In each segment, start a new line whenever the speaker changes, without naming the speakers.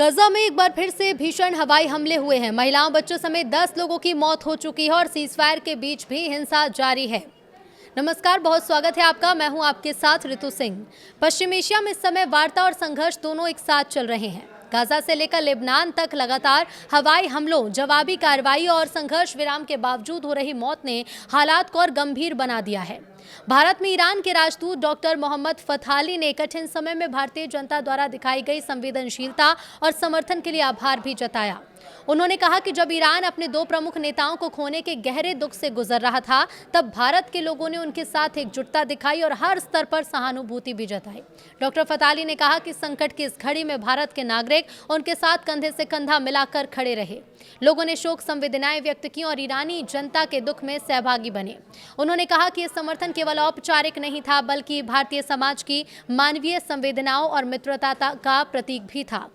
गजा में एक बार फिर से भीषण हवाई हमले हुए हैं। महिलाओं बच्चों समेत 10 लोगों की मौत हो चुकी है और सीजफायर के बीच भी हिंसा जारी है। नमस्कार, बहुत स्वागत है आपका। मैं हूं आपके साथ ऋतु सिंह। पश्चिम एशिया में इस समय वार्ता और संघर्ष दोनों एक साथ चल रहे हैं। गाजा से लेकर लेबनान तक लगातार हवाई हमलों, जवाबी कार्रवाई और संघर्ष विराम के बावजूद हो रही मौत ने हालात को और गंभीर बना दिया है। भारत में ईरान के राजदूत डॉक्टर मोहम्मद फथाली ने कठिन समय में भारतीय जनता द्वारा दिखाई गई संवेदनशीलता और समर्थन के लिए आभार भी जताया। उन्होंने कहा कि जब ईरान अपने दो प्रमुख नेताओं को खोने के गहरे दुख से गुजर रहा था, तब भारत के लोगों ने उनके साथ एकजुटता दिखाई और हर स्तर पर सहानुभूति भी जताई। डॉक्टर फथाली ने कहा कि संकट की इस घड़ी में भारत के नागरिक उनके साथ कंधे से कंधा मिलाकर खड़े रहे। लोगों ने शोक संवेदनाएं व्यक्त की और ईरानी जनता के दुख में सहभागी बने। उन्होंने कहा कि यह समर्थन केवल औपचारिक नहीं था, बल्कि भारतीय समाज की मानवीय संवेदनाओं और मित्रता का प्रतीक भी था।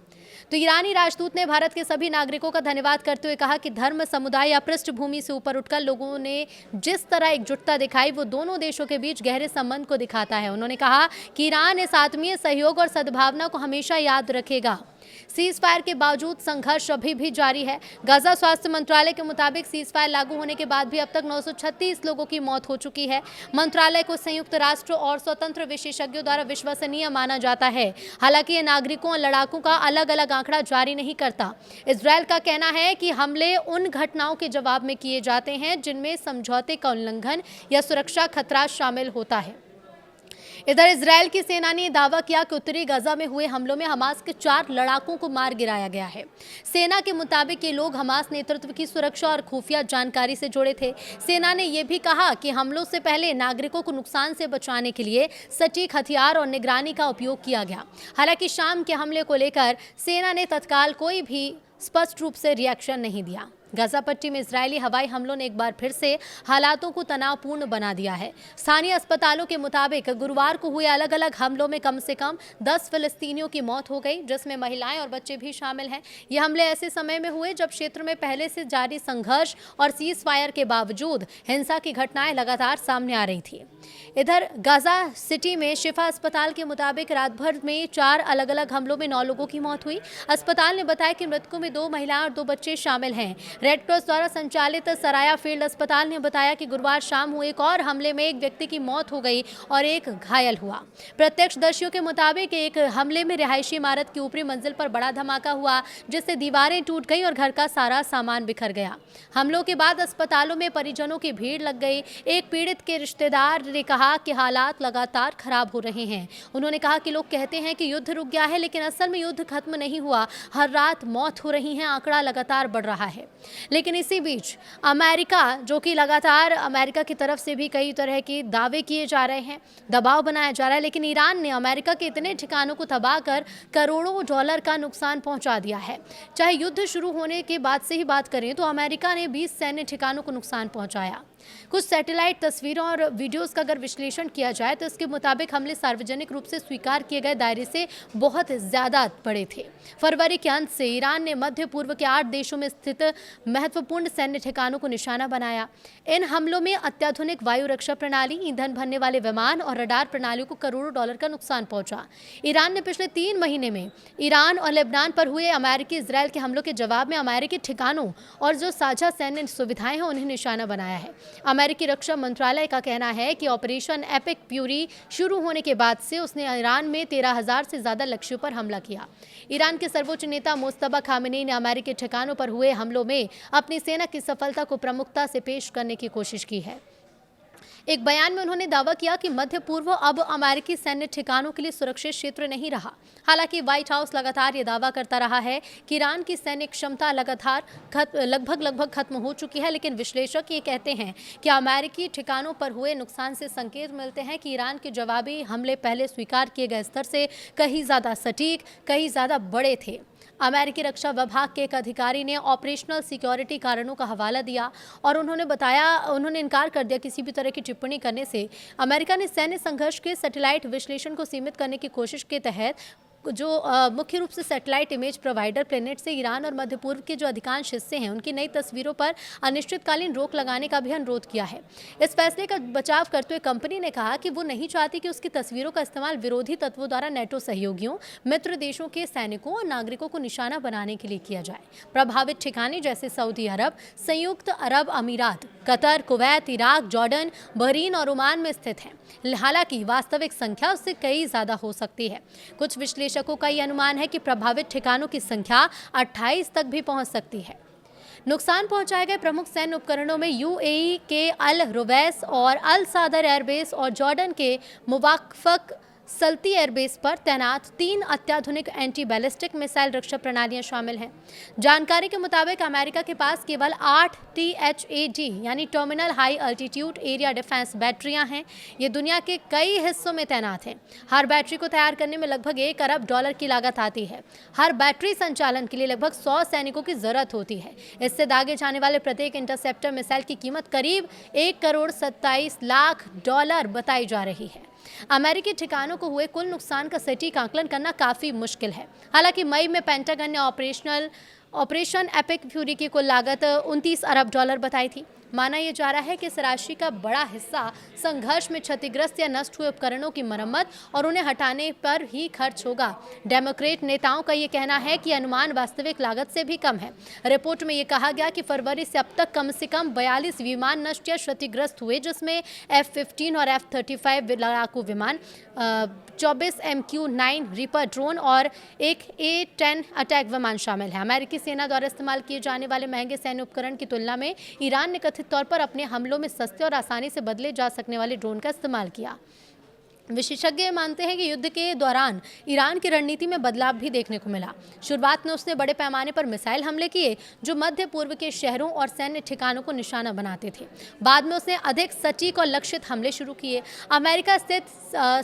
तो ईरानी राजदूत ने भारत के सभी नागरिकों का धन्यवाद करते हुए कहा कि धर्म, समुदाय या पृष्ठभूमि से ऊपर उठकर लोगों ने जिस तरह एकजुटता दिखाई, वो दोनों देशों के बीच गहरे संबंध को दिखाता है। उन्होंने कहा कि ईरान इस आत्मीय सहयोग और सद्भावना को हमेशा याद रखेगा। सीज फायर के बावजूद संघर्ष अभी भी जारी है। गाजा स्वास्थ्य मंत्रालय के मुताबिक सीज फायर लागू होने के बाद भी अब तक 936 लोगों की मौत हो चुकी है। मंत्रालय को संयुक्त राष्ट्र और स्वतंत्र विशेषज्ञों द्वारा विश्वसनीय माना जाता है। हालांकि ये नागरिकों और लड़ाकों का अलग अलग आंकड़ा जारी नहीं करता। इजरायल का कहना है कि हमले उन घटनाओं के जवाब में किए जाते हैं जिनमें समझौते का उल्लंघन या सुरक्षा खतरा शामिल होता है। इधर इजरायल की सेना ने दावा किया कि उत्तरी गजा में हुए हमलों में हमास के 4 लड़ाकों को मार गिराया गया है। सेना के मुताबिक ये लोग हमास नेतृत्व की सुरक्षा और खुफिया जानकारी से जुड़े थे। सेना ने यह भी कहा कि हमलों से पहले नागरिकों को नुकसान से बचाने के लिए सटीक हथियार और निगरानी का उपयोग किया गया। हालांकि शाम के हमले को लेकर सेना ने तत्काल कोई भी स्पष्ट रूप से रिएक्शन नहीं दिया। गाजा पट्टी में इजरायली हवाई हमलों ने एक बार फिर से हालातों को तनावपूर्ण बना दिया है। स्थानीय अस्पतालों के मुताबिक गुरुवार को हुए अलग अलग हमलों में कम से कम 10 फिलिस्तीनियों की मौत हो गई, जिसमें महिलाएं और बच्चे भी शामिल हैं। ये हमले ऐसे समय में हुए जब क्षेत्र में पहले से जारी संघर्ष और सीज फायर के बावजूद हिंसा की घटनाएं लगातार सामने आ रही थी। इधर गाजा सिटी में शिफा अस्पताल के मुताबिक रात भर में 4 अलग अलग हमलों में 9 लोगों की मौत हुई। अस्पताल ने बताया कि मृतकों में 2 महिलाएं और 2 बच्चे शामिल हैं। रेड क्रॉस द्वारा संचालित सराया फील्ड अस्पताल ने बताया कि गुरुवार शाम हुए एक और हमले में एक व्यक्ति की मौत हो गई और एक घायल हुआ। प्रत्यक्षदर्शियों के मुताबिक एक हमले में रिहायशी इमारत की ऊपरी मंजिल पर बड़ा धमाका हुआ, जिससे दीवारें टूट गई और घर का सारा सामान बिखर गया। हमलों के बाद अस्पतालों में परिजनों की भीड़ लग गई। एक पीड़ित के रिश्तेदार ने कहा कि हालात लगातार खराब हो रहे हैं। उन्होंने कहा कि लोग कहते हैं कि युद्ध रुक गया है, लेकिन असल में युद्ध खत्म नहीं हुआ। हर रात मौत हो रही है, आंकड़ा लगातार बढ़ रहा है। लेकिन इसी बीच अमेरिका, जो कि लगातार अमेरिका की तरफ से भी कई तरह के दावे किए जा रहे हैं, दबाव बनाया जा रहा है, लेकिन ईरान ने अमेरिका के इतने ठिकानों को तबाह कर करोड़ों डॉलर का नुकसान पहुंचा दिया है। चाहे युद्ध शुरू होने के बाद से ही बात करें तो अमेरिका ने 20 सैन्य ठिकानों को नुकसान पहुंचाया। कुछ सैटेलाइट तस्वीरों और वीडियोस का अगर विश्लेषण किया जाए तो इसके मुताबिक हमले सार्वजनिक रूप से स्वीकार किए गए दायरे से बहुत ज़्यादा बड़े थे। फरवरी के अंत से ईरान ने मध्य पूर्व के 8 देशों में स्थित महत्वपूर्ण सैन्य ठिकानों को निशाना बनाया। इन हमलों में अत्याधुनिक वायु रक्षा प्रणाली, ईंधन भरने वाले विमान और रडार प्रणालियों को करोड़ों डॉलर का नुकसान पहुंचा। ईरान ने पिछले 3 महीने में ईरान और लेबनान पर हुए अमेरिकी इजरायल के हमलों के जवाब में अमेरिकी ठिकानों और जो साझा सैन्य सुविधाएं हैं उन्हें निशाना बनाया है। अमेरिकी रक्षा मंत्रालय का कहना है कि ऑपरेशन एपिक फ्यूरी शुरू होने के बाद से उसने ईरान में 13,000 से ज्यादा लक्ष्यों पर हमला किया। ईरान के सर्वोच्च नेता मुस्तफा खामेनी ने अमेरिकी ठिकानों पर हुए हमलों में अपनी सेना की सफलता को प्रमुखता से पेश करने की कोशिश की है। एक बयान में उन्होंने दावा किया कि मध्य पूर्व अब अमेरिकी सैन्य ठिकानों के लिए सुरक्षित क्षेत्र नहीं रहा। हालांकि व्हाइट हाउस लगातार ये दावा करता रहा है कि ईरान की सैन्य क्षमता लगातार लगभग खत्म हो चुकी है, लेकिन विश्लेषक ये कहते हैं कि अमेरिकी ठिकानों पर हुए नुकसान से संकेत मिलते हैं कि ईरान के जवाबी हमले पहले स्वीकार किए गए स्तर से कहीं ज़्यादा सटीक, कहीं ज़्यादा बड़े थे। अमेरिकी रक्षा विभाग के एक अधिकारी ने ऑपरेशनल सिक्योरिटी कारणों का हवाला दिया और उन्होंने इनकार कर दिया किसी भी तरह की टिप्पणी करने से। अमेरिका ने सैन्य संघर्ष के सैटेलाइट विश्लेषण को सीमित करने की कोशिश के तहत जो मुख्य रूप से सैटेलाइट इमेज प्रोवाइडर प्लेनेट से ईरान और मध्य पूर्व के जो अधिकांश हिस्से हैं उनकी नई तस्वीरों पर अनिश्चितकालीन रोक लगाने का भी अनुरोध किया है। इस फैसले का बचाव करते हुए कंपनी ने कहा कि वो नहीं चाहती कि उसकी तस्वीरों का इस्तेमाल विरोधी तत्वों द्वारा नेटो सहयोगियों, मित्र देशों के सैनिकों और नागरिकों को निशाना बनाने के लिए किया जाए। प्रभावित ठिकाने जैसे सऊदी अरब, संयुक्त अरब अमीरात, Qatar, Kuwait, Iraq, Jordan, Bahrain और ओमान में स्थित हैं। हालांकि वास्तविक संख्या उससे कई ज्यादा हो सकती है। कुछ विश्लेषकों का यह अनुमान है कि प्रभावित ठिकानों की संख्या 28 तक भी पहुंच सकती है। नुकसान पहुंचाए गए प्रमुख सैन्य उपकरणों में यूएई के अल रुवैस और अल सादर एयरबेस और जॉर्डन के मुवाक्फक सल्ती एयरबेस पर तैनात 3 अत्याधुनिक एंटी बैलिस्टिक मिसाइल रक्षा प्रणालियां शामिल हैं। जानकारी के मुताबिक अमेरिका के पास केवल 8 THAD यानी terminal high altitude area defence बैटरियां हैं। ये दुनिया के कई हिस्सों में तैनात हैं। हर बैटरी को तैयार करने में लगभग $1 अरब की लागत आती है। हर बैटरी संचालन के लिए लगभग 100 सैनिकों की जरूरत होती है। इससे दागे जाने वाले प्रत्येक इंटरसेप्टर मिसाइल की कीमत करीब $1,27,00,000 बताई जा रही है। अमेरिकी ठिकानों को हुए कुल नुकसान का सटीक आकलन करना काफी मुश्किल है। हालांकि मई में पेंटागन ने ऑपरेशन एपिक फ्यूरी की कुल लागत $29 अरब बताई थी। माना यह जा रहा है कि इस राशि का बड़ा हिस्सा संघर्ष में क्षतिग्रस्त या नष्ट हुए उपकरणों की मरम्मत और उन्हें हटाने पर ही खर्च होगा। डेमोक्रेट नेताओं का यह कहना है कि अनुमान वास्तविक लागत से भी कम है। रिपोर्ट में यह कहा गया कि फरवरी से अब तक कम से कम 42 विमान नष्ट या क्षतिग्रस्त हुए, जिसमें F-15 और F-35 लड़ाकू विमान, 24 MQ-9 रीपर ड्रोन और एक A-10 अटैक विमान शामिल है। अमेरिकी सेना द्वारा इस्तेमाल किए जाने वाले महंगे सैन्य उपकरण की तुलना में ईरान ने कथित तौर पर अपने हमलों में सस्ते और आसानी से बदले जा सकने वाले ड्रोन का इस्तेमाल किया। विशेषज्ञ मानते हैं कि युद्ध के दौरान ईरान की रणनीति में बदलाव भी देखने को मिला। शुरुआत में उसने बड़े पैमाने पर मिसाइल हमले किए जो मध्य पूर्व के शहरों और सैन्य ठिकानों को निशाना बनाते थे। बाद में उसने अधिक सटीक और लक्षित हमले शुरू किए। अमेरिका स्थित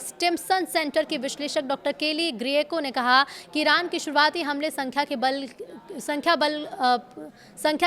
स्टिम्सन सेंटर के विश्लेषक डॉक्टर केली ग्रिएको ने कहा कि ईरान के शुरुआती हमले संख्या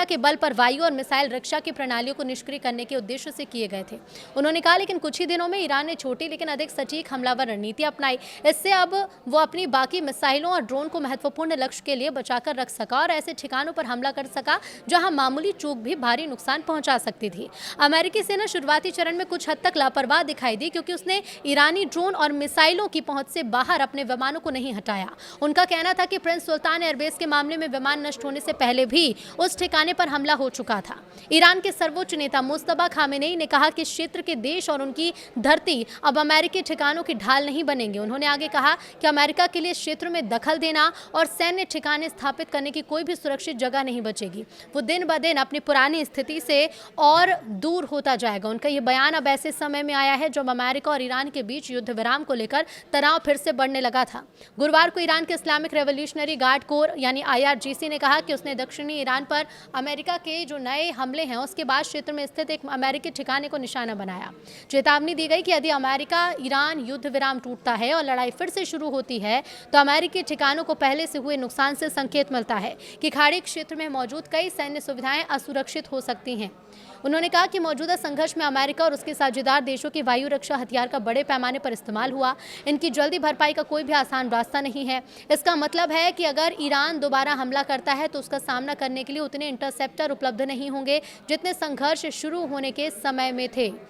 के बल पर वायु और मिसाइल रक्षा की प्रणालियों को निष्क्रिय करने के उद्देश्य से किए गए थे। उन्होंने कहा लेकिन कुछ ही दिनों में ईरान ने छोटी लेकिन अधिक सटीक हमलावर रणनीति अपनाई। इससे अब वो अपनी बाकी मिसाइलों और ड्रोन को महत्वपूर्ण लक्ष्य के लिए बचाकर रख सका और ऐसे ठिकानों पर हमला कर सका जहां मामूली चूक भी भारी नुकसान पहुंचा सकती थी। अमेरिकी सेना शुरुआती चरण में कुछ हद तक लापरवाह दिखाई दी क्योंकि उसने ईरानी ड्रोन और मिसाइलों की पहुंच से बाहर अपने विमानों को नहीं हटाया। उनका कहना था कि प्रिंस सुल्तान एयरबेस के मामले में विमान नष्ट होने से पहले भी उस ठिकाने पर हमला हो चुका था। ईरान के सर्वोच्च नेता मुस्तफा खामेनेई ने कहा कि इस क्षेत्र के देश और उनकी धरती अब अमेरिकी ठिकानों की ढाल नहीं बनेंगे। उन्होंने आगे कहा कि अमेरिका के लिए इस क्षेत्र में दखल देना और सैन्य ठिकाने स्थापित करने की कोई भी सुरक्षित जगह नहीं बचेगी। वो दिन ब दिन अपनी पुरानी स्थिति से और दूर होता जाएगा। उनका ये बयान अब ऐसे समय में आया है जब अमेरिका और ईरान के बीच युद्ध विराम को लेकर तनाव फिर से बढ़ने लगा था। गुरुवार को ईरान के इस्लामिक रेवोल्यूशनरी गार्ड कोर यानी IRGC ने कहा कि उसने दक्षिणी ईरान पर अमेरिका के जो नए हमले हैं उसके बाद क्षेत्र में स्थित एक अमेरिकी ठिकाने को निशाना बनाया। चेतावनी दी गई कि यदि अमेरिका ईरान युद्ध विराम टूटता है और लड़ाई फिर से शुरू होती है तो अमेरिकी ठिकानों को पहले से हुए नुकसान से संकेत मिलता है कि खाड़ी क्षेत्र में मौजूद कई सैन्य सुविधाएं असुरक्षित हो सकती हैं। उन्होंने कहा कि मौजूदा संघर्ष में अमेरिका और उसके साझेदार देशों के वायु रक्षा हथियार का बड़े पैमाने पर इस्तेमाल हुआ। इनकी जल्दी भरपाई का कोई भी आसान रास्ता नहीं है। इसका मतलब है कि अगर ईरान दोबारा हमला करता है तो उसका सामना करने के लिए उतने इंटरसेप्टर उपलब्ध नहीं होंगे जितने संघर्ष शुरू होने के समय में थे।